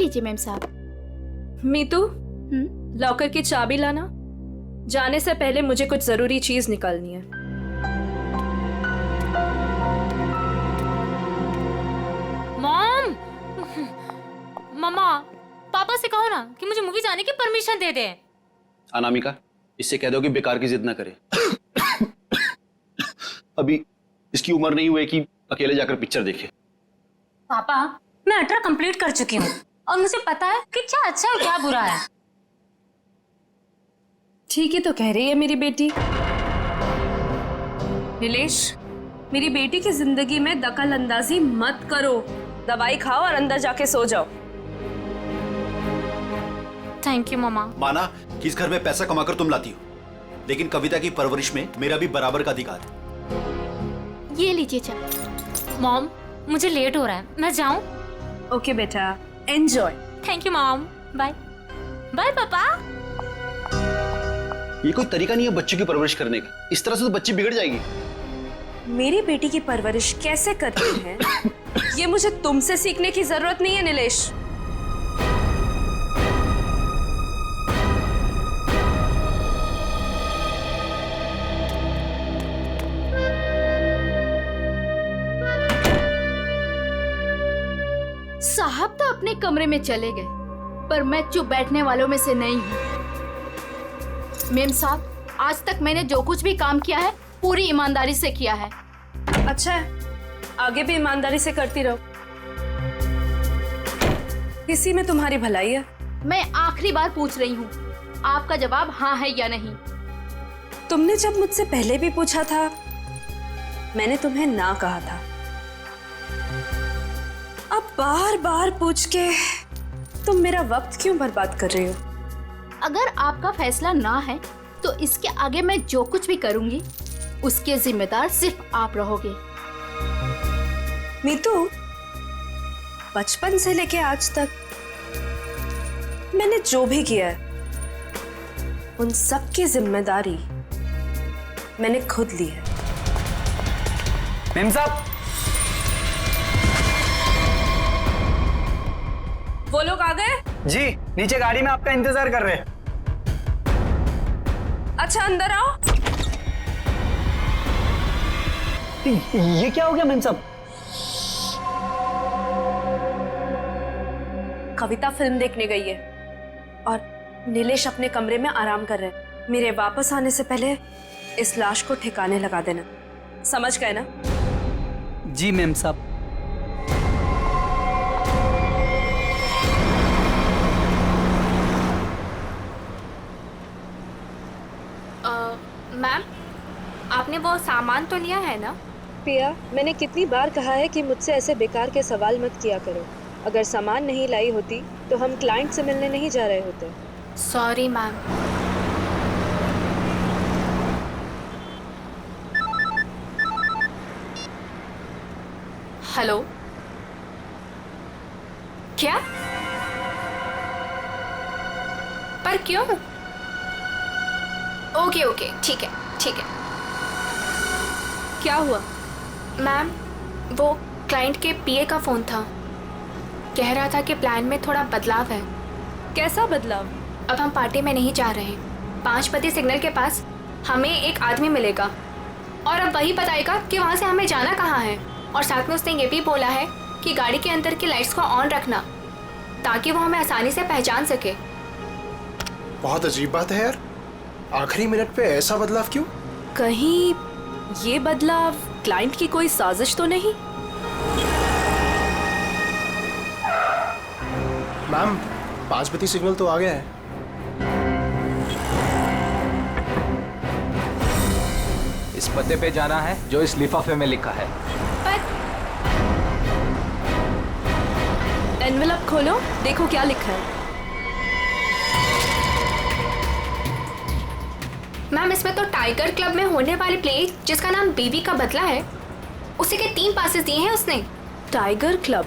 लीजिए मैम साहब। मीतू, लॉकर की चाबी लाना। जाने से पहले मुझे कुछ जरूरी चीज निकालनी है। मॉम, मम्मा, पापा से कहो ना कि मुझे मूवी जाने की परमिशन दे दे। अनामिका, इससे कह दो कि बेकार की जिद ना करे। अभी इसकी उम्र नहीं हुई कि अकेले जाकर पिक्चर देखे। पापा, मैं 18 कंप्लीट कर चुकी हूँ और मुझे पता है कि क्या अच्छा है क्या बुरा है। ठीक ही तो कह रही है मेरी बेटी। नीलेश, मेरी बेटी की जिंदगी में दखल अंदाजी मत करो। दवाई खाओ और अंदर जाके सो जाओ। थैंक यू मम्मा। माना कि इस घर में पैसा कमाकर तुम लाती हो, लेकिन कविता की परवरिश में मेरा भी बराबर का अधिकार है। ये लीजिए चाय। मॉम, मुझे लेट हो रहा है, मैं जाऊं? ओके बेटा, enjoy. Thank you mom. Bye bye papa. ये कोई तरीका नहीं है बच्चों की परवरिश करने का। इस तरह से तो बच्ची बिगड़ जाएगी। मेरी बेटी की परवरिश कैसे करते हैं ये मुझे तुमसे सीखने की जरूरत नहीं है नीलेश। साहब तो अपने कमरे में चले गए, पर मैं चुप बैठने वालों में से नहीं हूँ। मेम साहब, आज तक मैंने जो कुछ भी काम किया है पूरी ईमानदारी से किया है। अच्छा है, आगे भी ईमानदारी से करती रहो। इसी में तुम्हारी भलाई है। मैं आखिरी बार पूछ रही हूँ, आपका जवाब हाँ है या नहीं। तुमने जब मुझसे पहले भी पूछा था, मैंने तुम्हें ना कहा था। अब बार बार पूछ के तुम मेरा वक्त क्यों बर्बाद कर रही हो? अगर आपका फैसला ना है तो इसके आगे मैं जो कुछ भी करूंगी उसके जिम्मेदार सिर्फ आप रहोगे। मीतू, बचपन से लेके आज तक मैंने जो भी किया है उन सब की जिम्मेदारी मैंने खुद ली है। मेम साहब, वो लोग आ गए? जी नीचे गाड़ी में आपका इंतजार कर रहे हैं। अच्छा, अंदर आओ। ये क्या हो गया मेम साहब? कविता फिल्म देखने गई है और नीलेश अपने कमरे में आराम कर रहे हैं। मेरे वापस आने से पहले इस लाश को ठिकाने लगा देना, समझ गए ना? जी मेम साहब। मैम, आपने वो सामान तो लिया है ना? पिया, मैंने कितनी बार कहा है कि मुझसे ऐसे बेकार के सवाल मत किया करो। अगर सामान नहीं लाई होती तो हम क्लाइंट से मिलने नहीं जा रहे होते। Sorry ma'am. हेलो, क्या? पर क्यों? ओके ओके, ठीक है ठीक है। क्या हुआ? मैम, वो क्लाइंट के पीए का फ़ोन था। कह रहा था कि प्लान में थोड़ा बदलाव है। कैसा बदलाव? अब हम पार्टी में नहीं जा रहे हैं। 5 बजे सिग्नल के पास हमें एक आदमी मिलेगा और अब वही बताएगा कि वहाँ से हमें जाना कहाँ है। और साथ में उसने ये भी बोला है कि गाड़ी के अंदर की लाइट्स को ऑन रखना ताकि वो हमें आसानी से पहचान सके। बहुत अजीब बात है यार, आखिरी मिनट पे ऐसा बदलाव क्यों? कहीं ये बदलाव क्लाइंट की कोई साजिश तो नहीं? मैम, 5 बजे सिग्नल तो आ गया है। इस पते पे जाना है जो इस लिफाफे में लिखा है। एनवेलप खोलो, देखो क्या लिखा है। मैम, इसमें तो टाइगर क्लब में होने वाली प्ले जिसका नाम बेबी का बदला है, उसी के 3 पासेस दिए हैं उसने। Tiger club?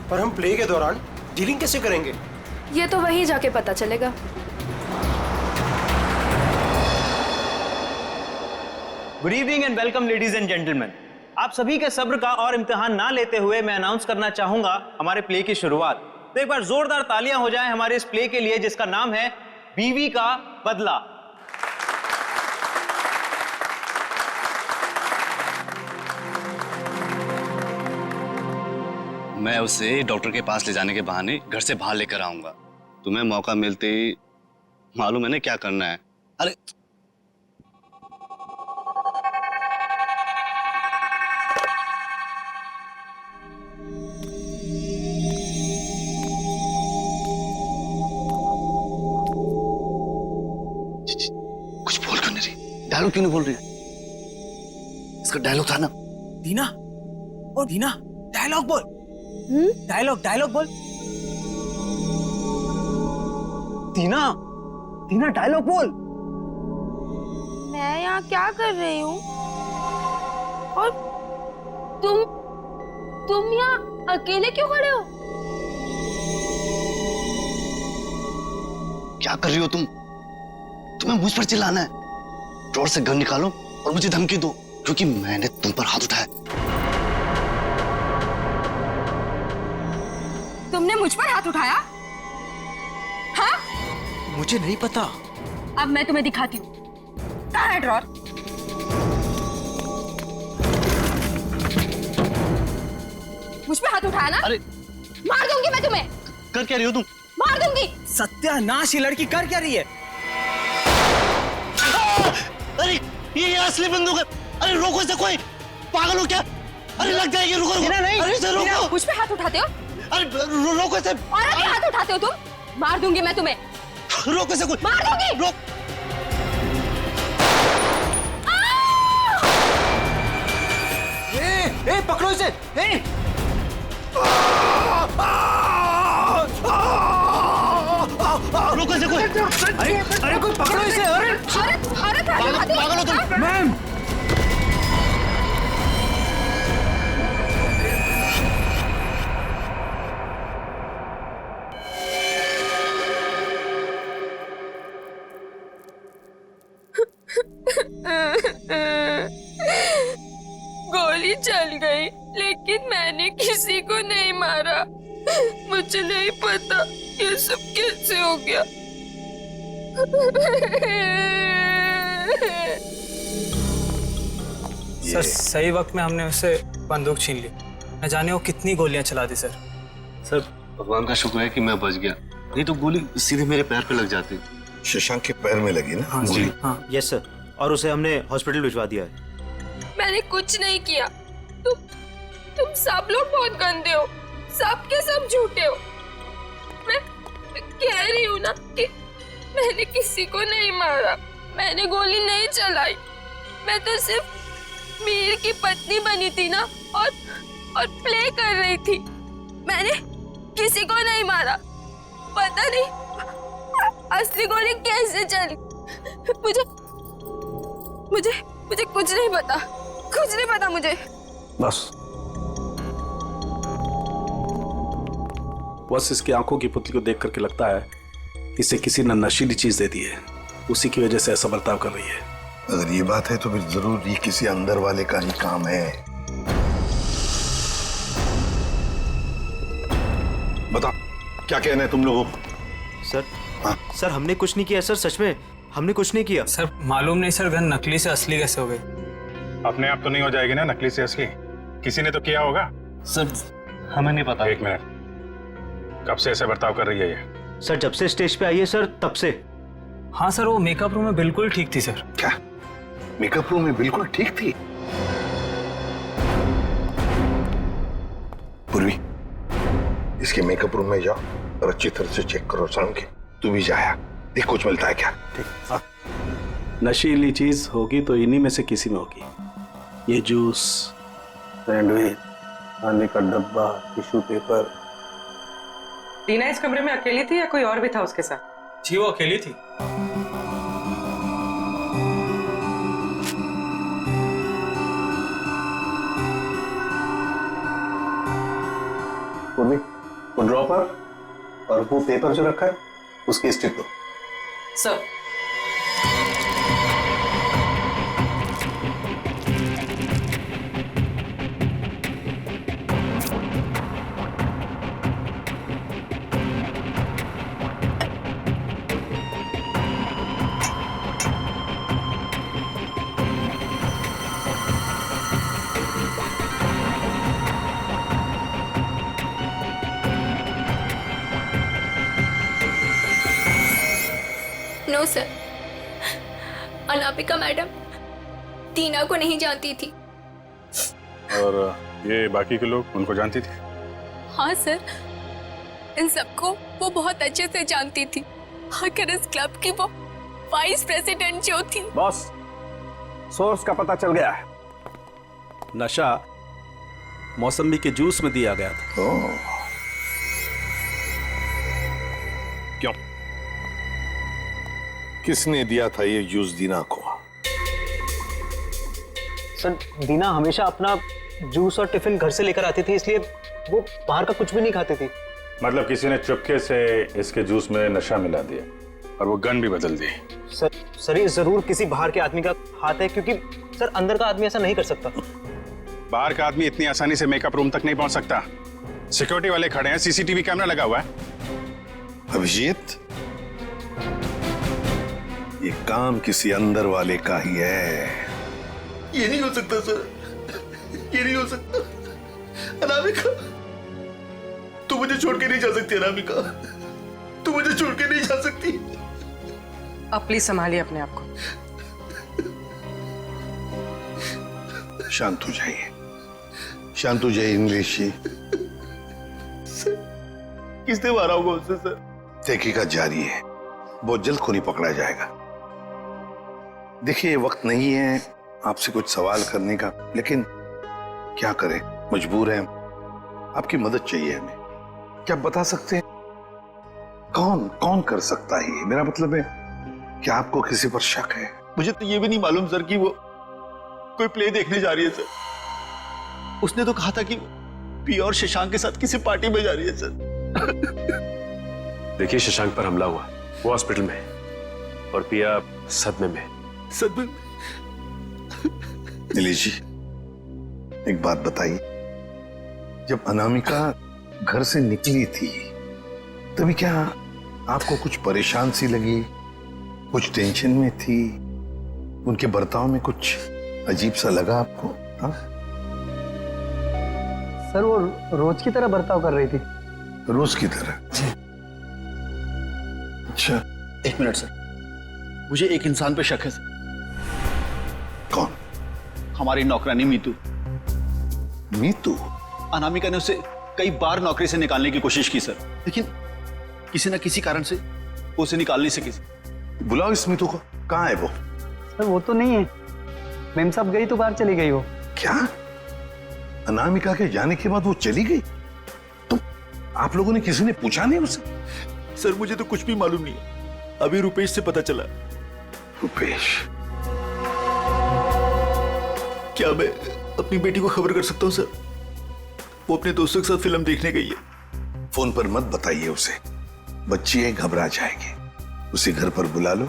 पर हम प्ले के दौरान डीलिंग कैसे करेंगे? ये तो वहीं जाके पता चलेगा। Good evening and welcome ladies and gentleman. आप सभी के सब्र का और इम्तिहान ना लेते हुए मैं अनाउंस करना चाहूंगा हमारे प्ले की शुरुआत। तो एक बार जोरदार तालियां हो जाएं हमारे इस प्ले के लिए जिसका नाम है बीवी का बदला। मैं उसे डॉक्टर के पास ले जाने के बहाने घर से बाहर लेकर आऊंगा। तुम्हें मौका मिलते ही मालूम है ना क्या करना है। अरे कुछ बोल क्यों नहीं रही? डायलॉग क्यों नहीं बोल रही? इसका डायलॉग था ना। दीना, ओ दीना, डायलॉग बोल। डायलॉग बोल। दीना, दीना डायलॉग बोल। मैं यहाँ क्या कर रही हूँ? और तुम यहाँ अकेले क्यों खड़े हो? क्या कर रही हो तुम? तुम्हें मुझ पर चिल्लाना है? ड्रॉर से गन निकालो और मुझे धमकी दो, क्योंकि मैंने तुम पर हाथ उठाया। तुमने मुझ पर हाथ उठाया? हाँ? मुझे नहीं पता। अब मैं तुम्हें दिखाती हूँ। कहाँ है ड्रॉर? मुझ पे हाथ उठाया ना? अरे मार दूंगी मैं तुम्हें। कर क्या रही हो तुम? मार दूंगी। सत्यानाश, ये लड़की कर क्या रही है? अरे ये असली बंदूक है। अरे रोको इसे, कोई पागल हो क्या? अरे लग जाएगी, रुको रुको। नहीं, अरे इसे रोको। मुझ पे हाथ उठाते हो? अरे रोको इसे। और अभी हाथ उठाते हो तुम? मार दूंगी मैं तुम्हें। रोको इसे, कोई मार दूंगी। रोक। ए, पकड़ो इसे। ए! रोको इसे कोई। अरे कोई पकड़ो इसे। अरे पागल हो तुम? मैम, गोली चल गई, लेकिन मैंने किसी को नहीं मारा। मुझे नहीं पता ये सब कैसे हो गया। सर सही वक्त में हमने उससे बंदूक छीन ली। न जाने वो कितनी गोलियां चला दी सर। सर भगवान का शुक्र है कि मैं बच गया, नहीं तो गोली सीधे मेरे पैर पे लग जाती। शशांक के पैर में लगी ना? हाँ जी। हाँ। यस सर, और उसे हमने हॉस्पिटल भिजवा दिया है। मैंने कुछ नहीं किया। तुम सब लोग बहुत गंदे हो, सब के सब झूठे हो। मैं कह रही हूँ ना कि मैंने किसी को नहीं मारा, मैंने गोली नहीं चलाई। मैं तो सिर्फ मीर की पत्नी बनी थी ना, और प्ले कर रही थी। मैंने किसी को नहीं मारा। पता नहीं असली गोली कैसे चली। मुझे कुछ नहीं पता मुझे। बस इसकी आंखों की पुतली को देख करके लगता है इसे किसी ने नशीली चीज दे दी है, उसी की वजह से ऐसा बर्ताव कर रही है। अगर ये बात है तो फिर जरूर ये किसी अंदर वाले का ही काम है। बता, क्या कहना है तुम लोगों को? सर सर हमने कुछ नहीं किया सर, सच में हमने कुछ नहीं किया। सर मालूम नहीं सर, गन नकली से असली कैसे हो गई? अपने आप तो नहीं हो जाएगी ना नकली से असली, किसी ने तो किया होगा। सर हमें नहीं पता। एक मिनट, कब से ऐसे बर्ताव कर रही है ये? सर जब से स्टेज पे आई है सर, तब से। हाँ सर, वो मेकअप रूम में बिल्कुल ठीक थी सर। क्या मेकअप रूम में बिल्कुल ठीक थी? पूर्वी, इसके मेकअप रूम में जाओ और अच्छी तरह से चेक करो। शाम के तू भी जाया, देख कुछ मिलता है क्या। ठीक। नशीली चीज होगी तो इन्हीं में से किसी में होगी। ये जूस, सैंडविच, खाने का डब्बा, टिश्यू पेपर। टीना इस कमरे में अकेली थी या कोई और भी था उसके साथ? जी वो अकेली थी। पूर्वी, वो ड्रॉपर और वो पेपर जो रखा है उसकी स्ट्रिप दो। सर सर, अनामिका मैडम टीना को नहीं जानती थी। और ये बाकी के लोग उनको जानती थी? हाँ सर, इन सबको वो बहुत अच्छे से जानती थी। आखिर इस क्लब की वो वाइस प्रेसिडेंट जो थी। बॉस, सोर्स का पता चल गया है। नशा मौसमी के जूस में दिया गया था। क्यों? किसने दिया था ये जूस दीना को? सर, दीना हमेशा अपना जूस और टिफिन घर से लेकर आती थी, इसलिए वो बाहर का कुछ भी नहीं खाती थी। मतलब किसी ने चुपके से इसके जूस में नशा मिला दिया और वो गन भी बदल दी। सर ये जरूर किसी बाहर के आदमी का हाथ है, क्योंकि सर अंदर का आदमी ऐसा नहीं कर सकता। बाहर का आदमी इतनी आसानी से मेकअप रूम तक नहीं पहुंच सकता। सिक्योरिटी वाले खड़े हैं, सीसीटीवी कैमरा लगा हुआ है। अभिजीत, ये काम किसी अंदर वाले का ही है। ये नहीं हो सकता सर, ये नहीं हो सकता। अनामिका, तू मुझे छोड़ के नहीं जा सकती। अनामिका, तू मुझे छोड़ के नहीं जा सकती। अब प्लीज संभालिए अपने आप को। शांत हो जाइए, शांत हो जाइए इंग्लिश जी। किसने मारा होगा उससे सर? तहकीकात जारी है, बहुत जल्द खूनी पकड़ा जाएगा। देखिए, वक्त नहीं है आपसे कुछ सवाल करने का, लेकिन क्या करें, मजबूर हैं। आपकी मदद चाहिए हमें। क्या बता सकते हैं कौन कौन कर सकता है? मेरा मतलब है, क्या आपको किसी पर शक है? मुझे तो ये भी नहीं मालूम सर कि वो कोई प्ले देखने जा रही है सर। उसने तो कहा था कि पिया और शशांक के साथ किसी पार्टी में जा रही है सर। देखिए, शशांक पर हमला हुआ, वो हॉस्पिटल में है और पिया सदमे में। सदमे? नीलेश जी, एक बात बताइए, जब अनामिका घर से निकली थी तभी क्या आपको कुछ परेशान सी लगी, कुछ टेंशन में थी? उनके बर्ताव में कुछ अजीब सा लगा आपको? हाँ सर, वो रोज की तरह बर्ताव कर रही थी। रोज की तरह? अच्छा, एक मिनट सर, मुझे एक इंसान पे शक है सर। कौन? हमारी नौकरानी मीतू। मीतू? अनामिका ने उसे कई बार नौकरी से निकालने की कोशिश की सर, लेकिन किसी न किसी कारण से वो उसे निकाल नहीं सकी। बुलाओ इस मीतू को। कहाँ है वो? सर वो तो नहीं है, मेम साहब गई तो बाहर चली गई वो। क्या? अनामिका के जाने के बाद वो चली गई? तो आप लोगों ने किसी ने पूछा नहीं उसे? सर मुझे तो कुछ भी मालूम नहीं है, अभी रुपेश से पता चला। रुपेश? क्या मैं अपनी बेटी को खबर कर सकता हूँ सर? वो अपने दोस्तों के साथ फिल्म देखने गई है। फोन पर मत बताइए उसे, बच्ची है, घबरा जाएगी। उसे घर पर बुला लो,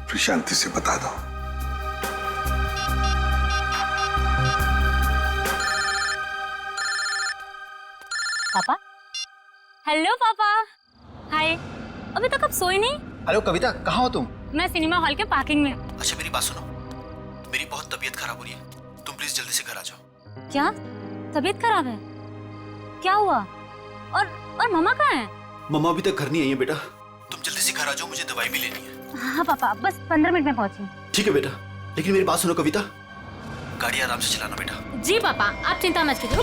फिर शांति से बता दो। पापा? हेलो पापा। हाय, अभी तक आप सोए नहीं? हेलो कविता, कहाँ हो तुम? मैं सिनेमा हॉल के पार्किंग में। अच्छा मेरी बात सुनो, मेरी बहुत तबीयत खराब हो रही है, तुम प्लीज जल्दी से घर आ जाओ। क्या तबीयत खराब है? क्या हुआ? और मम्मा कहाँ है? मम्मा अभी तक घर नहीं आई है बेटा, तुम जल्दी से घर आ जाओ, मुझे दवाई भी लेनी है। हाँ पापा, बस 15 मिनट में पहुंची। ठीक है बेटा, लेकिन मेरी बात सुनो कविता, गाड़ी आराम से चलाना बेटा। जी पापा, आप चिंता मत कीजिए।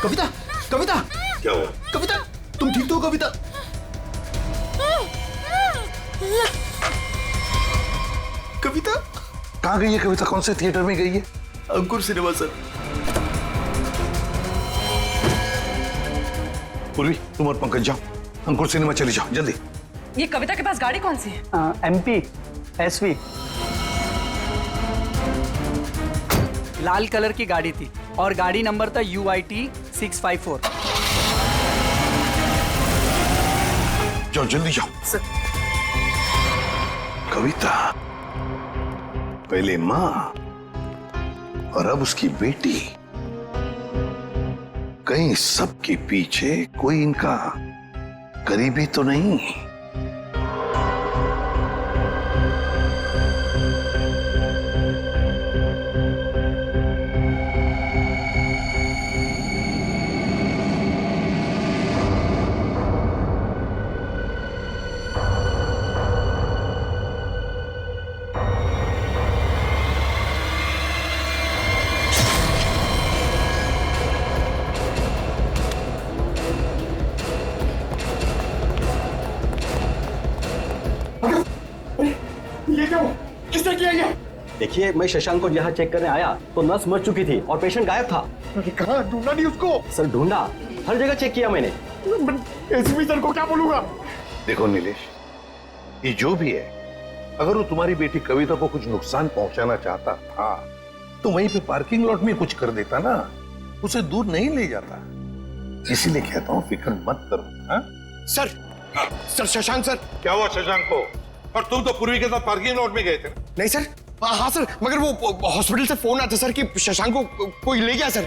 कविता, कविता, क्या हुआ? कविता, तुम ठीक तो हो कविता? कविता कहाँ गई है? कविता कौन से थिएटर में गई है? अंकुर सिनेमा सर। पूर्वी, तुम और पंकज जाओ, अंकुर सिनेमा चली जाओ जल्दी। ये कविता के पास गाड़ी कौन सी है? MP SV। लाल कलर की गाड़ी थी और गाड़ी नंबर था UIT 654। जाओ जल्दी जाओ। कविता, पहले माँ और अब उसकी बेटी, कहीं सबके पीछे कोई इनका करीबी तो नहीं? ये क्या हुआ? किसने किया ये? देखिए, मैं शशांक को यहाँ चेक करने आया तो नर्स मर चुकी थी और पेशेंट गायब था। कहाँ ढूंढा नहीं उसको? सर ढूंढा, हर जगह चेक किया मैंने। एसपी सर को क्या बोलूंगा? देखो नीलेश, ये जो भी है, अगर वो तुम्हारी बेटी कविता को कुछ नुकसान पहुंचाना चाहता था तो वहीं पे पार्किंग लॉट में कुछ कर देता ना, उसे दूर नहीं ले जाता। इसीलिए कहता हूँ फिक्र मत करो। हाँ? Sir Shashank sir. क्या हुआ शशांक को? और तुम तो पूर्वी के साथ पार्किंग लॉट में गए थे। नहीं सर। हाँ सर, मगर वो हॉस्पिटल से फोन आया था सर कि शशांक को कोई ले गया सर।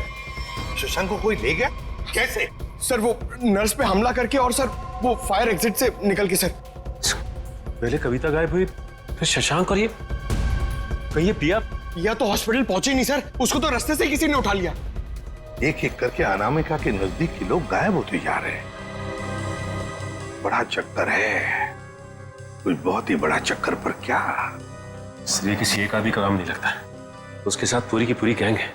शशांक को कोई ले गया? कैसे? सर वो नर्स पे हमला करके और सर वो फायर एग्जिट से निकल के सर। पहले कविता गायब हुई, फिर शशांक और ये कहिए पिया तो हॉस्पिटल पहुंचे नहीं सर, उसको तो रास्ते से किसी ने उठा लिया। एक एक करके अनामिका के नजदीक के लोग गायब होते जा रहे हैं। बड़ा चक्कर है, कुछ बहुत ही बड़ा चक्कर। पर क्या इसलिए किसी एक आदमी का काम नहीं लगता, उसके साथ पूरी की पूरी गैंग है।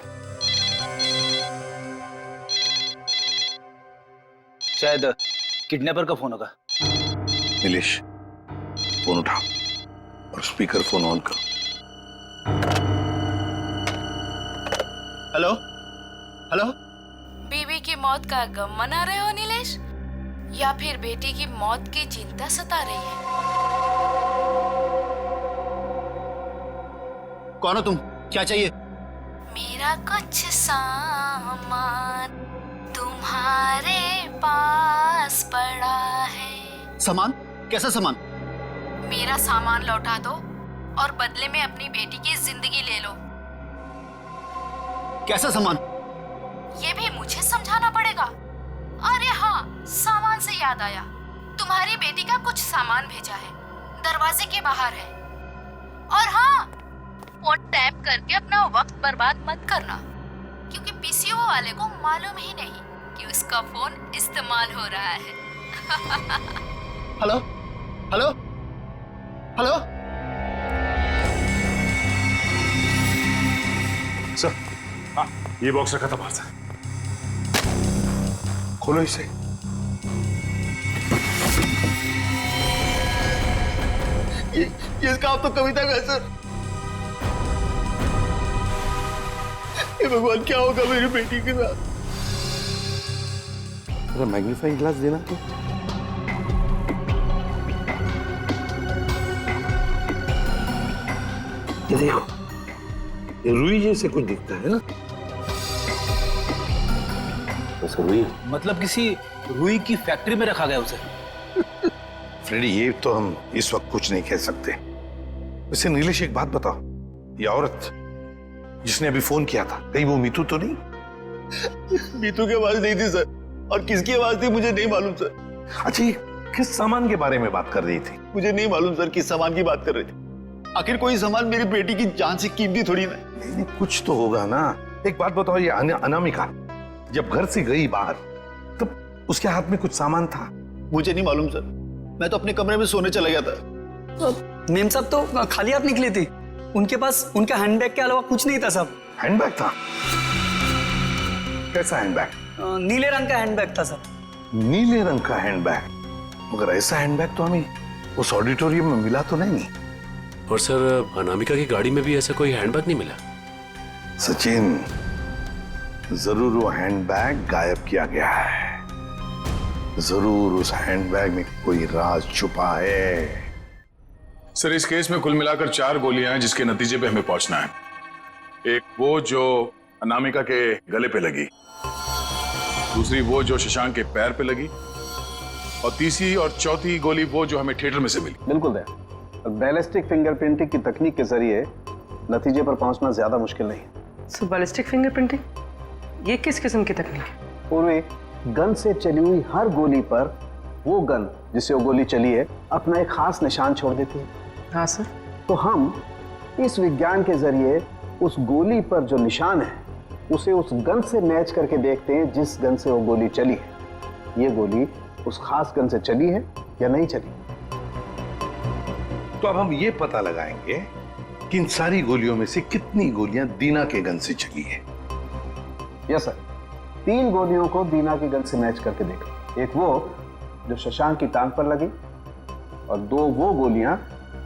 शायद किडनैपर का फोन होगा। नीलेश, फोन उठाओ और स्पीकर फोन ऑन करो। Hello hello. बीवी की मौत का गम मना रहे हो नीलेश, या फिर बेटी की मौत की चिंता सता रही है? कौन हो तुम? क्या चाहिए? मेरा कुछ सामान तुम्हारे पास पड़ा है। सामान? कैसा सामान? मेरा सामान लौटा दो और बदले में अपनी बेटी की जिंदगी ले लो। कैसा सामान? ये भी मुझे समझाना पड़ेगा? अरे हाँ, सामान से याद आया, तुम्हारी बेटी का कुछ सामान भेजा है, दरवाजे के बाहर है। और हाँ, फोन टैप करके अपना वक्त बर्बाद मत करना, क्योंकि पीसीओ वाले को मालूम ही नहीं कि उसका फोन इस्तेमाल हो रहा है। Hello hello hello. सर, हाँ, ये बॉक्स रखा था बाहर से। खोलो इसे। ये काम तो कविता का है सर। हे भगवान, क्या होगा मेरी बेटी के साथ? थोड़ा मैग्नीफाइंग ग्लास देना तो। ये देखो, ये रुई जैसे कुछ दिखता है ना? रुई? मतलब किसी रुई की फैक्ट्री में रखा गया उसे? फ्रेडी, ये तो हम इस वक्त कुछ नहीं कह सकते। वैसे नीलेश, एक बात बताओ, ये औरत जिसने अभी फोन किया था, कहीं वो मीतू तो नहीं? मीतू की आवाज नहीं थी सर, और किसकी आवाज थी मुझे नहीं मालूम सर। अच्छा, ये किस सामान के बारे में बात कर रही थी? मुझे नहीं मालूम सर किस सामान की बात कर रही थी। आखिर कोई सामान मेरी बेटी की जान से कीमती थोड़ी ना। नहीं, कुछ तो होगा ना। एक बात बताओ, ये अनामिका जब घर से गई बाहर, तब उसके हाथ में कुछ सामान था? मुझे नहीं मालूम सर, मैं तो अपने कमरे में सोने चला गया था। मेम साहब तो खाली हाथ निकली थी, उनके पास उनका हैंडबैग के अलावा कुछ नहीं था साहब। हैंडबैग था? कैसा हैंडबैग? नीले रंग का हैंडबैग था सर। नीले रंग का हैंडबैग? मगर ऐसा हैंडबैग तो हमें उस ऑडिटोरियम में मिला तो नहीं। और सर, अनामिका की गाड़ी में भी ऐसा कोई हैंडबैग नहीं मिला। सचिन, जरूर वो हैंडबैग गायब किया गया है। जरूर उस हैंडबैग में कोई राज छुपा है। सर, इस केस में कुल मिलाकर 4 गोलियां हैं जिसके नतीजे पे हमें पहुंचना है। एक वो जो अनामिका के गले पे लगी, दूसरी वो जो शशांक के पैर पे लगी, और तीसरी और चौथी गोली वो जो हमें थिएटर में से मिली। बिल्कुल दया, बैलिस्टिक फिंगरप्रिंटिंग की तकनीक के जरिए नतीजे पर पहुंचना ज्यादा मुश्किल नहीं है। सो बैलिस्टिक फिंगरप्रिंटिंग, ये किस किस्म की तकनीक है? पूर्वी गन से चली हुई हर गोली पर वो गन जिससे वो गोली चली है अपना एक खास निशान छोड़ देती है। हाँ सर। तो हम इस विज्ञान के जरिए उस गोली पर जो निशान है उसे उस गन से मैच करके देखते हैं जिस गन से वो गोली चली है। ये गोली उस खास गन से चली है या नहीं चली। तो अब हम ये पता लगाएंगे कि इन सारी गोलियों में से कितनी गोलियां दीना के गन से चली है। यस सर, 3 गोलियों को दीना के गन से मैच करके देखो। एक वो जो शशांक की टांग पर लगी और 2 वो गोलियां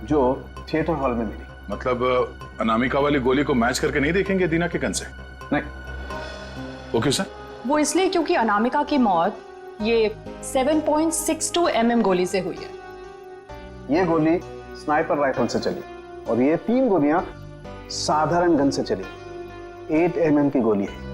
जो थिएटर हॉल में मिली। मतलब अनामिका वाली गोली को मैच करके नहीं देखेंगे दीना के गन से? नहीं। वो क्यों सर? वो इसलिए क्योंकि अनामिका की मौत ये 7.62 mm गोली से हुई है। ये गोली स्नाइपर राइफल से चली और ये 3 गोलियां साधारण गन से चली। 8 mm की गोली है।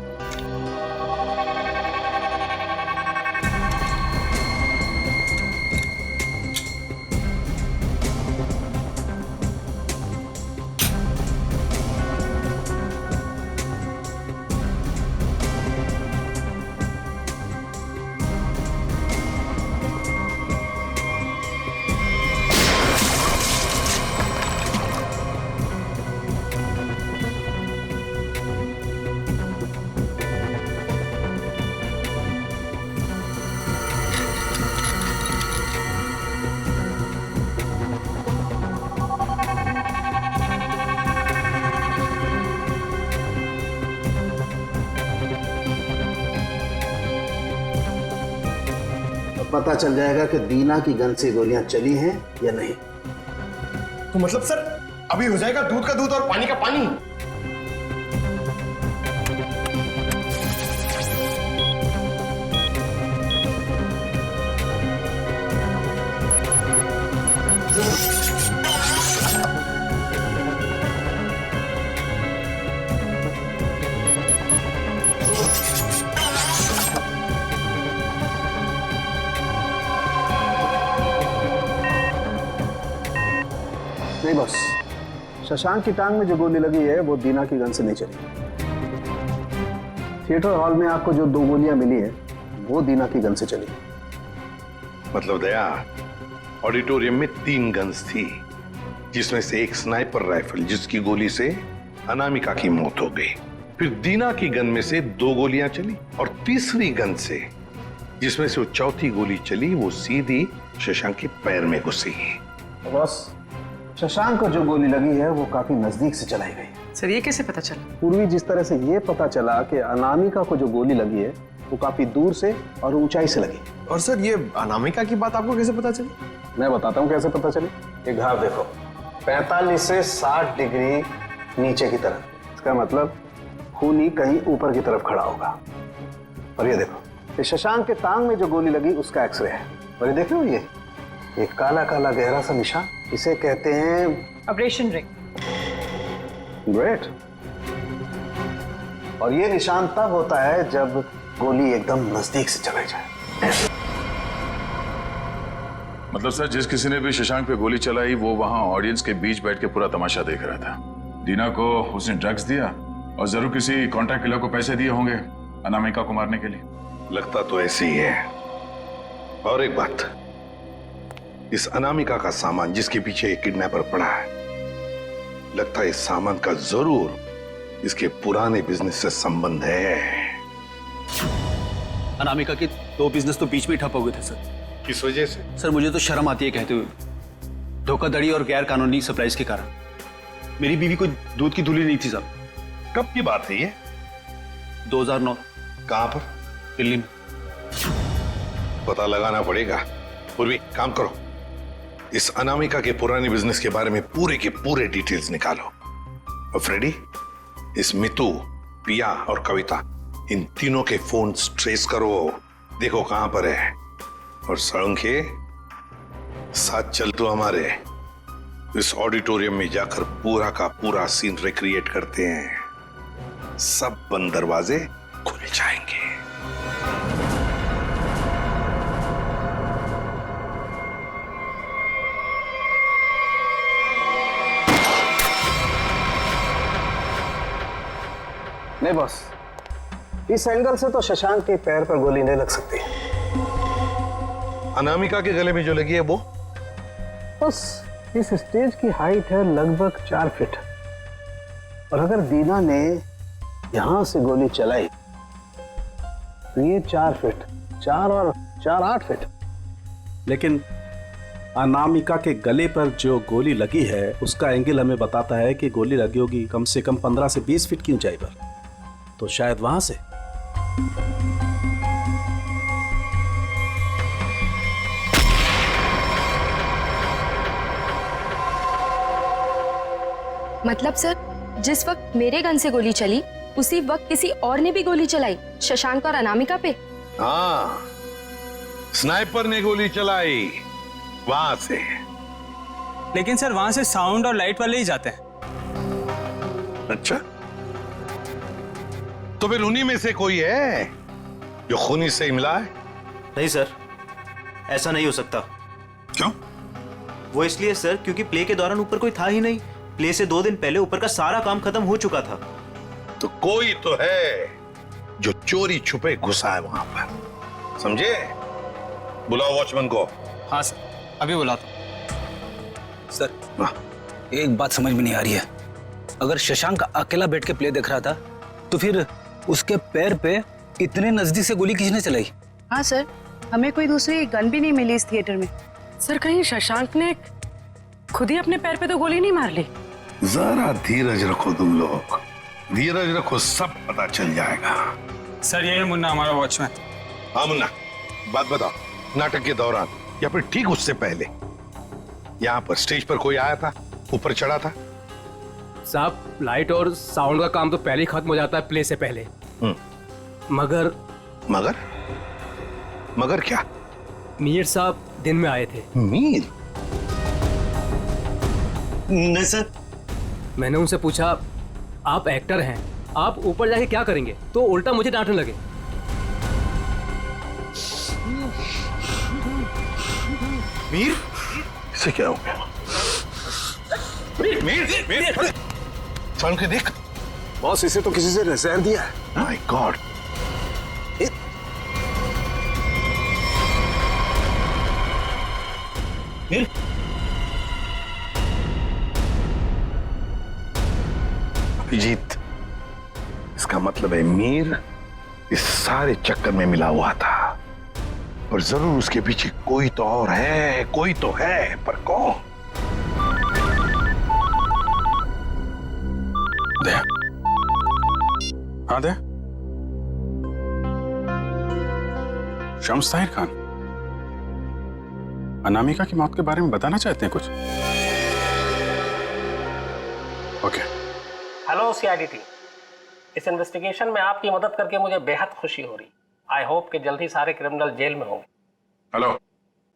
पता चल जाएगा कि दीना की गन से गोलियां चली हैं या नहीं। तो मतलब सर अभी हो जाएगा दूध का दूध और पानी का पानी। नहीं बॉस, शशांक की टांग में जो गोली लगी है वो दीना की गन से नहीं चली। थिएटर हॉल में आपको जो 2 गोलियां मिली है वो दीना की गन से चली। मतलब दया, ऑडिटोरियम में 3 गन्स थी, जिसमें से एक स्नाइपर राइफल जिसकी गोली से अनामिका की मौत हो गई। फिर दीना की गन में से 2 गोलियां चली और तीसरी गन से जिसमें से वो चौथी गोली चली वो सीधी शशांक के पैर में घुसी। बॉस, शशांक को जो गोली लगी है वो काफी नजदीक से चलाई गई। सर ये कैसे पता चला? पूर्वी जिस तरह से ये पता चला कि अनामिका को जो गोली लगी है वो काफी दूर से और ऊंचाई से लगी। और सर ये अनामिका की बात आपको कैसे पता चली? मैं बताता हूँ कैसे पता चली। ये घाव देखो, 45 से 60 डिग्री नीचे की तरफ। इसका मतलब खूनी कहीं ऊपर की तरफ खड़ा होगा। और ये देखो, ये शशांक के टांग में जो गोली लगी उसका एक्सरे है। और ये देख रहे हो, ये काला काला गहरा सा निशान, इसे कहते हैं ऑपरेशन रिंग। ग्रेट। और ये निशान तब होता है जब गोली एकदम नजदीक से चलाई जाए। मतलब सर जिस किसी ने भी शशांक पे गोली चलाई वो वहां ऑडियंस के बीच बैठ के पूरा तमाशा देख रहा था। दीना को उसने ड्रग्स दिया और जरूर किसी कॉन्ट्रैक्ट किलर को पैसे दिए होंगे अनामिका को मारने के लिए। लगता तो ऐसे ही है। और एक बात, इस अनामिका का सामान जिसके पीछे एक किडनैपर पड़ा है, लगता है इस सामान का जरूर इसके पुराने बिजनेस से संबंध है। अनामिका के 2 बिजनेस तो बीच में ठप हो गए थे सर। किस वजह से? सर मुझे तो शर्म आती है कहते हुए। धोखाधड़ी और गैर कानूनी सप्लाईज के कारण। मेरी बीवी कोई दूध की धुली नहीं थी साहब। कब की बात है ये? 2009। कहां पर? दिल्ली में। पता लगाना पड़ेगा। पूर्वी काम करो, इस अनामिका के पुराने बिजनेस के बारे में पूरे के पूरे डिटेल्स निकालो। और फ्रेडी, इस मितू, पिया और कविता, इन तीनों के फोन ट्रेस करो, देखो कहां पर है। और सड़ंखे साथ चल तो हमारे इस ऑडिटोरियम में जाकर पूरा का पूरा सीन रिक्रिएट करते हैं। सब बंद दरवाजे खुल जाएंगे। नहीं बॉस, इस एंगल से तो शशांक के पैर पर गोली नहीं लग सकती। अनामिका के गले में जो लगी है वो? बस इस स्टेज की हाइट है लगभग 4 फीट। और अगर दीना ने यहां से गोली चलाई तो ये 4 फीट, 4 और 4 8 फीट। लेकिन अनामिका के गले पर जो गोली लगी है उसका एंगल हमें बताता है कि गोली लगी होगी कम से कम 15 से 20 फीट की ऊंचाई पर। तो शायद वहां से। मतलब सर, जिस वक्त मेरे गन से गोली चली उसी वक्त किसी और ने भी गोली चलाई शशांक और अनामिका पे। हाँ, स्नाइपर ने गोली चलाई वहां से। लेकिन सर वहां से साउंड और लाइट वाले ही जाते हैं। अच्छा, तो फिर उन्हीं में से कोई है जो खूनी से मिला है? नहीं सर, ऐसा नहीं हो सकता। क्यों? वो इसलिए सर क्योंकि प्ले के दौरान ऊपर कोई था ही नहीं। प्ले से 2 दिन पहले ऊपर का सारा काम खत्म हो चुका था। तो कोई तो है जो चोरी छुपे घुसा है वहां पर, समझे? बुलाओ वॉचमैन को। हाँ सर, अभी बुलाता हूं। सर, एक बात समझ में नहीं आ रही है। अगर शशांक अकेला बैठ के प्ले देख रहा था तो फिर उसके पैर पे इतने नजदीक से गोली किसने चलाई? हाँ सर, हमें कोई दूसरी गन भी नहीं मिली इस थिएटर में। सर, कहीं शशांक ने खुद ही अपने पैर पे तो गोली नहीं मार ली? जरा धीरज रखो तुम लोग, धीरज रखो, सब पता चल जाएगा। सर ये है मुन्ना, हमारा वॉचमैन। हाँ मुन्ना, बात बताओ, नाटक के दौरान या फिर ठीक उससे पहले यहाँ पर स्टेज पर कोई आया था, ऊपर चढ़ा था? साहब, लाइट और साउंड का काम तो पहले ही खत्म हो जाता है प्ले से पहले। मगर मगर मगर क्या? मीर साहब दिन में आए थे। मीर? नहीं सर। मैंने उनसे पूछा, आप एक्टर हैं, आप ऊपर जाके क्या करेंगे? तो उल्टा मुझे डांटने लगे। मीर? इसे क्या हो गया? मीर, मीर, साउंड के देख। बॉस, इसे तो किसी से नजर दिया है। My God. मीर? अभिजीत, इसका मतलब है मीर इस सारे चक्कर में मिला हुआ था, और जरूर उसके पीछे कोई तो और है, कोई तो है, पर कौन? दे। हाँ दे। शम्स ताहिर खान, अनामिका की मौत के बारे में बताना चाहते हैं कुछ? ओके। हेलो सीआईडी टीम, इस इन्वेस्टिगेशन में आपकी मदद करके मुझे बेहद खुशी हो रही। आई होप कि जल्द ही सारे क्रिमिनल जेल में होंगे। हेलो।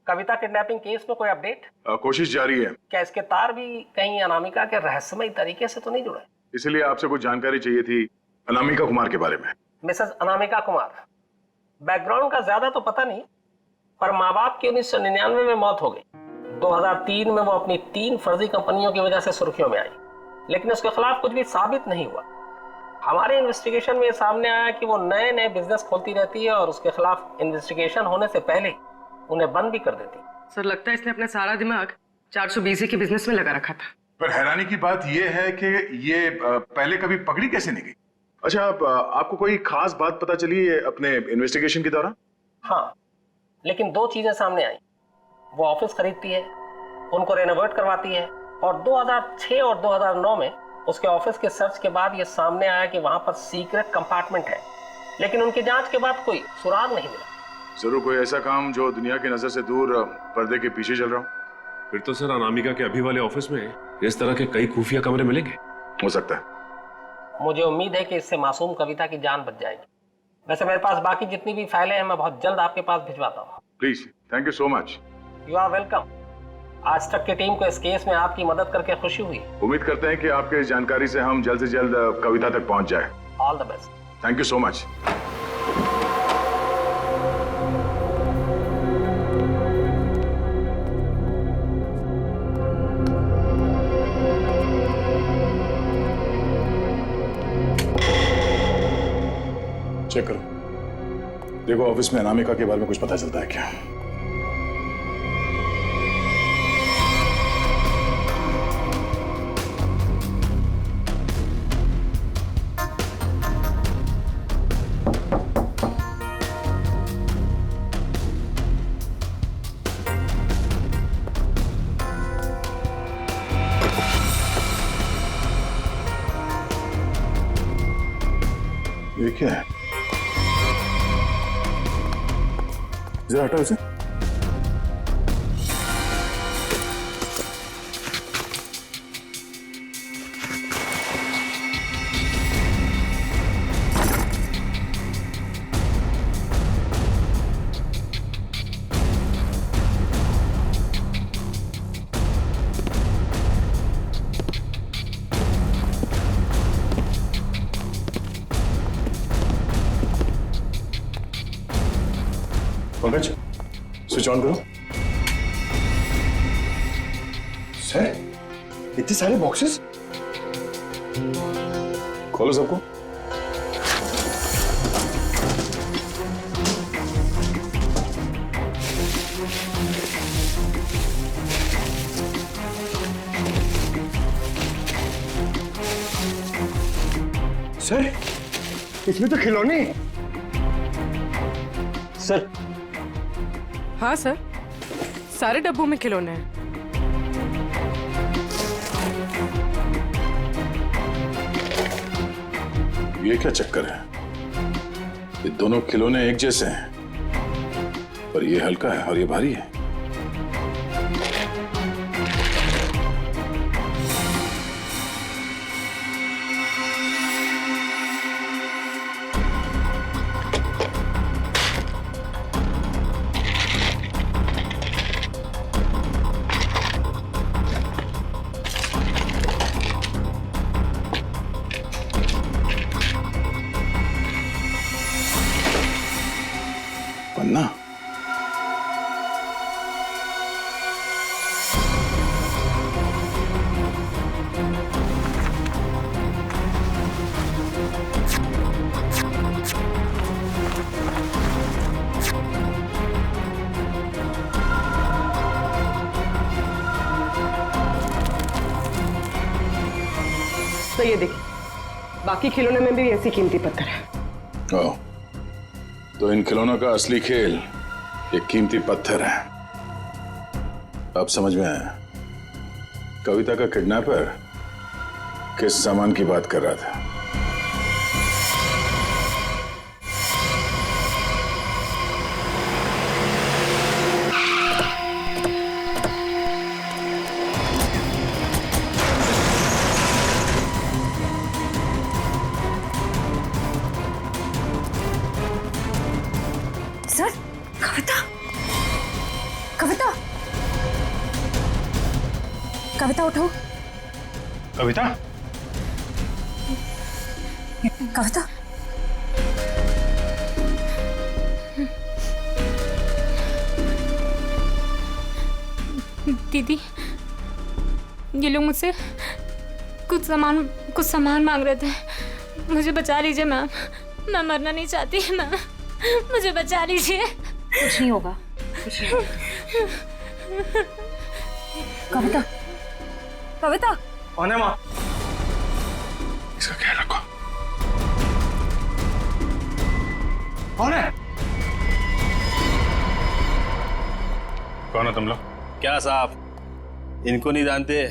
कविता किडनैपिंग केस में कोई अपडेट? कोशिश जारी है। क्या इसके तार भी कहीं अनामिका के रहस्यमय तरीके से तो नहीं जुड़े? इसलिए आपसे कुछ जानकारी चाहिए थी अनामिका कुमार के बारे में। मिसेस अनामिका कुमार, बैकग्राउंड का ज्यादा तो पता नहीं, पर माँ बाप की 1999 में मौत हो गई। 2003 में वो अपनी 3 फर्जी कंपनियों की वजह से सुर्खियों में आई, लेकिन उसके खिलाफ कुछ भी साबित नहीं हुआ। हमारे इन्वेस्टिगेशन में ये सामने आया कि वो नए नए बिजनेस खोलती रहती है और उसके खिलाफ इन्वेस्टिगेशन होने से पहले उन्हें बंद भी कर देती। सर, लगता है इसने अपना सारा दिमाग 420 के बिजनेस में लगा रखा था। पर हैरानी की बात यह है कि ये पहले कभी पकड़ी कैसे नहीं गई? अच्छा, आपको कोई खास बात पता चली है अपने इन्वेस्टिगेशन के दौरान? हाँ, लेकिन 2 चीजें सामने आई। वो ऑफिस खरीदती है, उनको रेनोवेट करवाती है, और 2006 और 2009 में उसके ऑफिस के सर्च के बाद ये सामने आया कि वहां पर सीक्रेट कंपार्टमेंट है, लेकिन उनकी जांच के बाद कोई सुराग नहीं मिला। जरूर कोई ऐसा काम जो दुनिया की नजर से दूर पर्दे के पीछे चल रहा हो। फिर तो सर अनामिका के अभी वाले ऑफिस में इस तरह के कई खुफिया कमरे मिलेंगे। हो सकता है। मुझे उम्मीद है कि इससे मासूम कविता की जान बच जाएगी। वैसे मेरे पास बाकी जितनी भी फाइलें हैं मैं बहुत जल्द आपके पास भिजवाता हूँ। Please, thank you so much. You are welcome. आज तक की टीम को इस केस में आपकी मदद करके खुशी हुई। उम्मीद करते हैं कि आपके इस जानकारी से हम जल्द से जल्द कविता तक पहुंच जाए। All the best. Thank you so much. Check करो, देखो ऑफिस में अनामिका के बारे में कुछ पता चलता है क्या? ये क्या है? जरा हटाओ इसे। पंकज स्विच ऑन करो। सर इतने सारे बॉक्सेस, खोलो सबको। सर इसमें तो खिलौने। सर। हाँ सर, सारे डब्बों में खिलौने हैं। ये क्या चक्कर है? ये दोनों खिलौने एक जैसे हैं, पर ये हल्का है और ये भारी है। पन्ना। तो ये देखिए, बाकी खिलौने में भी ऐसी कीमती पत्थर है। ओह, तो इन खिलौनों का असली खेल ये कीमती पत्थर है। अब समझ में आया। कविता का किडनैपर किस सामान की बात कर रहा था। सर, कविता, कविता, कविता उठो। कविता, कविता, दीदी, ये लोग मुझसे कुछ सामान मांग रहे थे। मुझे बचा लीजिए मैम, मैं मरना नहीं चाहती मैम, मुझे बचा लीजिए। कुछ नहीं होगा, कुछ नहीं होगा। कविता, कविता, कौन है माँ? इसका ख्याल रखो। कौन है? कौन है तुम लोग? क्या साहब, इनको नहीं जानते?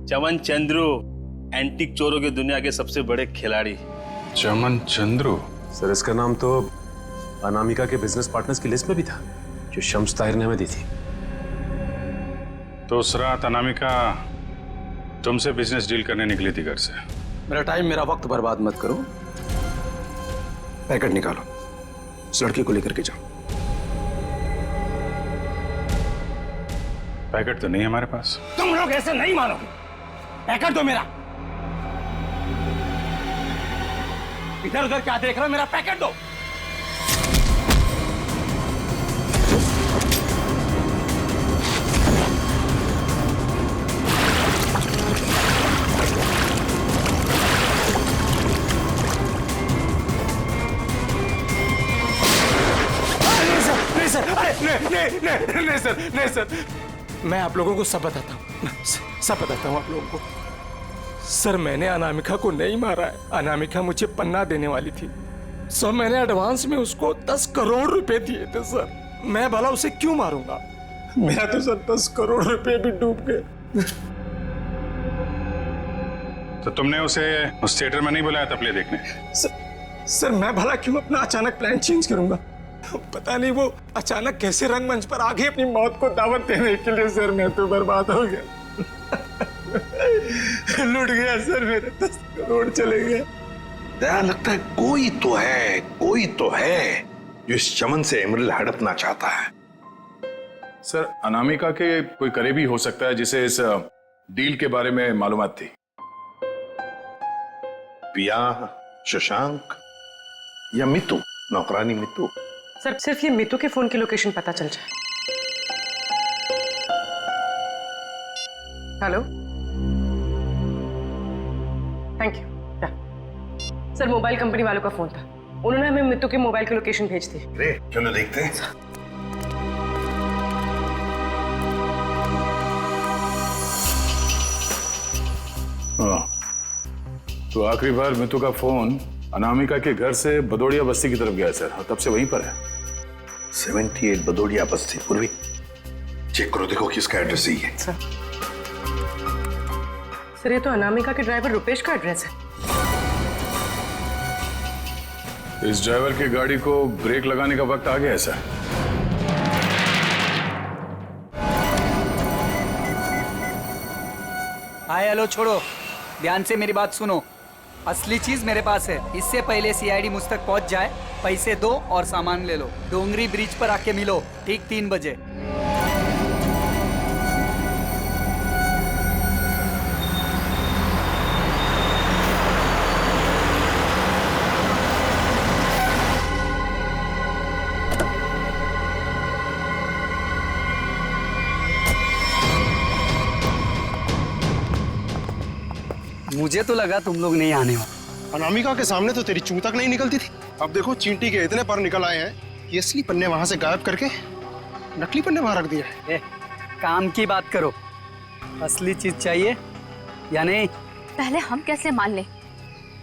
चमन चंद्रू, एंटीक चोरों की दुनिया के सबसे बड़े खिलाड़ी। चमन चंद्रू? सर इसका नाम तो अनामिका के बिजनेस पार्टनर्स की लिस्ट में भी था, जो शम्स ताहिर ने हमें दी थी। तो उस रात अनामिका तुमसे बिजनेस डील करने निकली थी घर से। मेरा टाइम, मेरा वक्त बर्बाद मत करो। पैकेट निकालो, उस लड़की को लेकर के जाओ। पैकेट तो नहीं है हमारे पास। तुम लोग ऐसे नहीं मानोगे। पैकेट दो मेरा। इधर उधर क्या देख रहे हो? मेरा पैकेट दो। नहीं सर, नहीं सर, मैं आप लोगों को सब बताता हूँ, सब बताता हूँ आप लोगों को। सर मैंने अनामिका को नहीं मारा है। अनामिका मुझे पन्ना देने वाली थी, सो मैंने एडवांस में उसको 10 करोड़ रुपए दिए थे सर। मैं भला उसे क्यों मारूंगा? मेरा तो सर 10 करोड़ रुपए भी डूब गए। तो तुमने उसे उस थिएटर में नहीं बुलाया था प्ले देखने? सर मैं भला क्यों अपना अचानक प्लान चेंज करूंगा? पता नहीं वो अचानक कैसे रंगमंच पर आ गई अपनी मौत को दावत देने के लिए। सर मैं तो बर्बाद हो गया, लूट गया सर, मेरे 10 करोड़ चले गए। दया लगता है कोई तो है जो इस चमन से एमरल्ड हड़पना चाहता है। सर अनामिका के कोई करीबी हो सकता है जिसे इस डील के बारे में मालूमात थी। पिया, शशांक या मितू, नौकरानी मितू। सर सिर्फ ये मीतू के फोन की लोकेशन पता चल जाए। Hello, thank you. Sir mobile company वालों का फोन था, उन्होंने हमें मीतू के मोबाइल की लोकेशन भेज दी। अरे चलो देखते हैं। हाँ, तो आखिरी बार मितू का फोन अनामिका के घर से बदौड़िया बस्ती की तरफ गया सर, और तब से वहीं पर है। 78 बदौड़िया बस्ती। पूर्वी चेक करो, देखो किसका एड्रेस यही है। सर ये तो अनामिका के ड्राइवर रुपेश का एड्रेस है। इस ड्राइवर की गाड़ी को ब्रेक लगाने का वक्त आ गया है सर। हाय हेलो छोड़ो, ध्यान से मेरी बात सुनो। असली चीज मेरे पास है। इससे पहले सीआईडी मुझ तक पहुंच जाए, पैसे दो और सामान ले लो। डोंगरी ब्रिज पर आके मिलो ठीक 3 बजे। मुझे तो लगा तुम लोग नहीं आने वाले। अनामिका के सामने तो तेरी चूं तक नहीं निकलती थी, अब देखो चींटी के इतने पर निकल आए हैं कि असली पन्ने वहां से गायब करके नकली पन्ने वहां रख दिए। काम की बात करो, असली चीज चाहिए या नहीं? पहले हम कैसे मान लें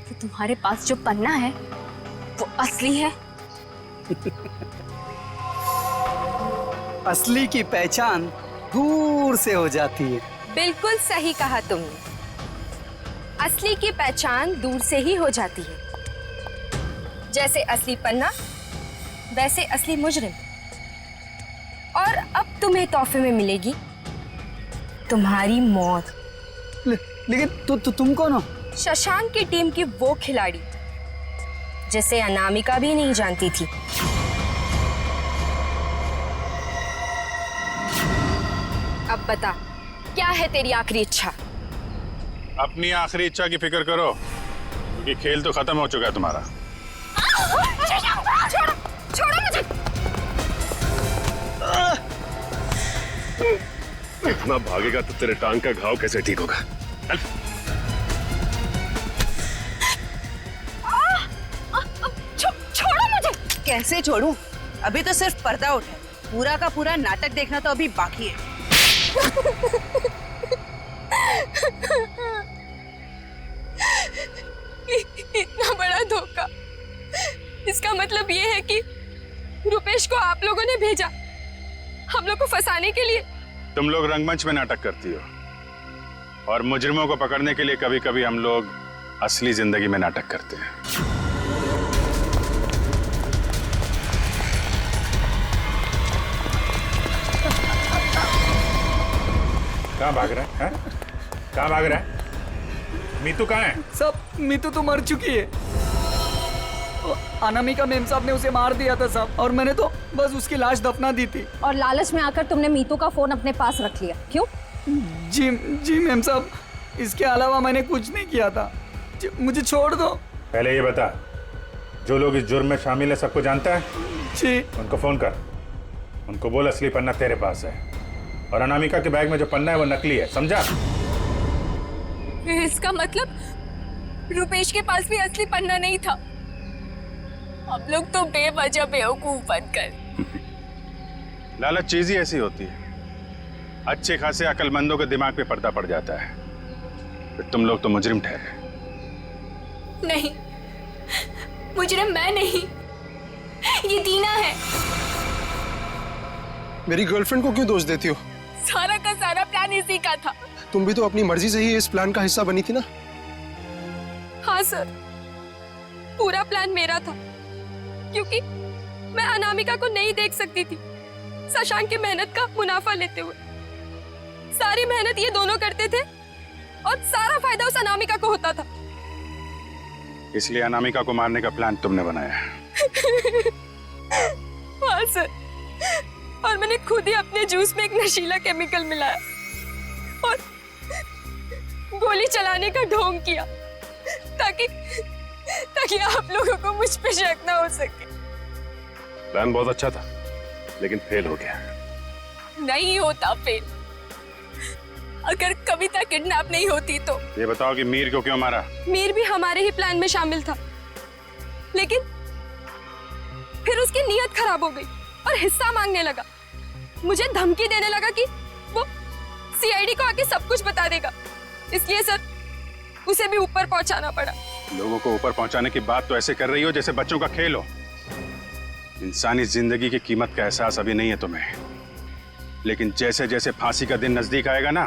कि तुम्हारे पास जो पन्ना है वो असली है? असली की पहचान दूर से हो जाती है। बिल्कुल सही कहा तुमने, असली की पहचान दूर से ही हो जाती है। जैसे असली पन्ना वैसे असली मुजरिम। और अब तुम्हें तोहफे में मिलेगी तुम्हारी मौत। लेकिन तुम कौन हो? शशांक की टीम की वो खिलाड़ी जिसे अनामिका भी नहीं जानती थी। अब बता, क्या है तेरी आखिरी इच्छा? अपनी आखिरी इच्छा की फिक्र करो, क्योंकि खेल तो खत्म हो चुका है तुम्हारा। छोड़ो मुझे। इतना भागेगा तो तेरे टांग का घाव कैसे ठीक होगा? छोड़ो मुझे। कैसे छोड़ूं? अभी तो सिर्फ पर्दा उठा है, पूरा का पूरा नाटक देखना तो अभी बाकी है। इतना बड़ा धोखा, इसका मतलब ये है कि रुपेश को आप लोगों ने भेजा हम लोग को फंसाने के लिए? तुम लोग रंगमंच में नाटक करती हो, और मुजरिमों को पकड़ने के लिए कभी कभी हम लोग असली जिंदगी में नाटक करते हैं। कहाँ भाग रहा है? कहाँ भाग रहा है? मीतू कहाँ है? सब मीतू तो मर चुकी है। अनामिका मेम साहब ने उसे मार दिया था साहब, और मैंने तो बस उसकी लाश दफना दी थी। और लालच में आकर तुमने मीतू का फोन अपने पास रख लिया, क्यों? जी मेम साहब, इसके अलावा मैंने कुछ नहीं किया था। मुझे छोड़ दो। पहले ये बता, जो लोग इस जुर्म में शामिल है सबको जानता है? जी। उनको फोन कर, उनको बोल असली पन्ना तेरे पास है, और अनामिका के बैग में जो पन्ना है वो नकली है, समझा? इसका मतलब रुपेश के पास भी असली पन्ना नहीं था। हम लोग तो बेवजह बेवकूफ बनकर। लालच चीज ही ऐसी होती है, अच्छे खासे अकलमंदों के दिमाग पे पर्दा पड़ जाता है, फिर तुम लोग तो मुजरिम ठहरे। नहीं, मुजरिम मैं नहीं, ये दीना है। मेरी गर्लफ्रेंड को क्यों दोष देती हो? सारा का सारा प्लान इसी का था। तुम भी तो अपनी मर्जी से ही इस प्लान का हिस्सा बनी थी ना? हाँ सर, पूरा प्लान मेरा था, क्योंकि मैं अनामिका को नहीं देख सकती थी शशांक की मेहनत का मुनाफा लेते हुए। सारी मेहनत ये दोनों करते थे और सारा फायदा उस अनामिका को होता था। इसलिए अनामिका को मारने का प्लान तुमने बनाया। हाँ सर, और मैंने खुद ही अपने जूस में एक नशीला केमिकल मिलाया और गोली चलाने का ढोंग किया, ताकि आप लोगों को मुझ पे शक ना हो सके। प्लान बहुत अच्छा था, लेकिन फेल हो गया। नहीं होता फेल। अगर कविता किडनैप नहीं होती तो। ये बताओ कि मीर को क्यों मारा? मीर भी हमारे ही प्लान में शामिल था, लेकिन फिर उसकी नीयत खराब हो गई और हिस्सा मांगने लगा। मुझे धमकी देने लगा कि वो सीआईडी को आके सब कुछ बता देगा। इसलिए सर उसे भी ऊपर पहुंचाना पड़ा। लोगों को ऊपर पहुंचाने की बात तो ऐसे कर रही हो जैसे बच्चों का खेल हो। इंसानी जिंदगी की कीमत का एहसास अभी नहीं है तुम्हें, लेकिन जैसे जैसे फांसी का दिन नजदीक आएगा ना,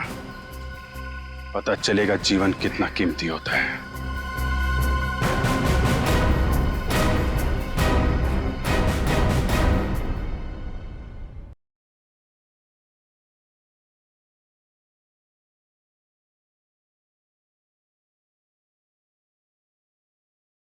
पता चलेगा जीवन कितना कीमती होता है।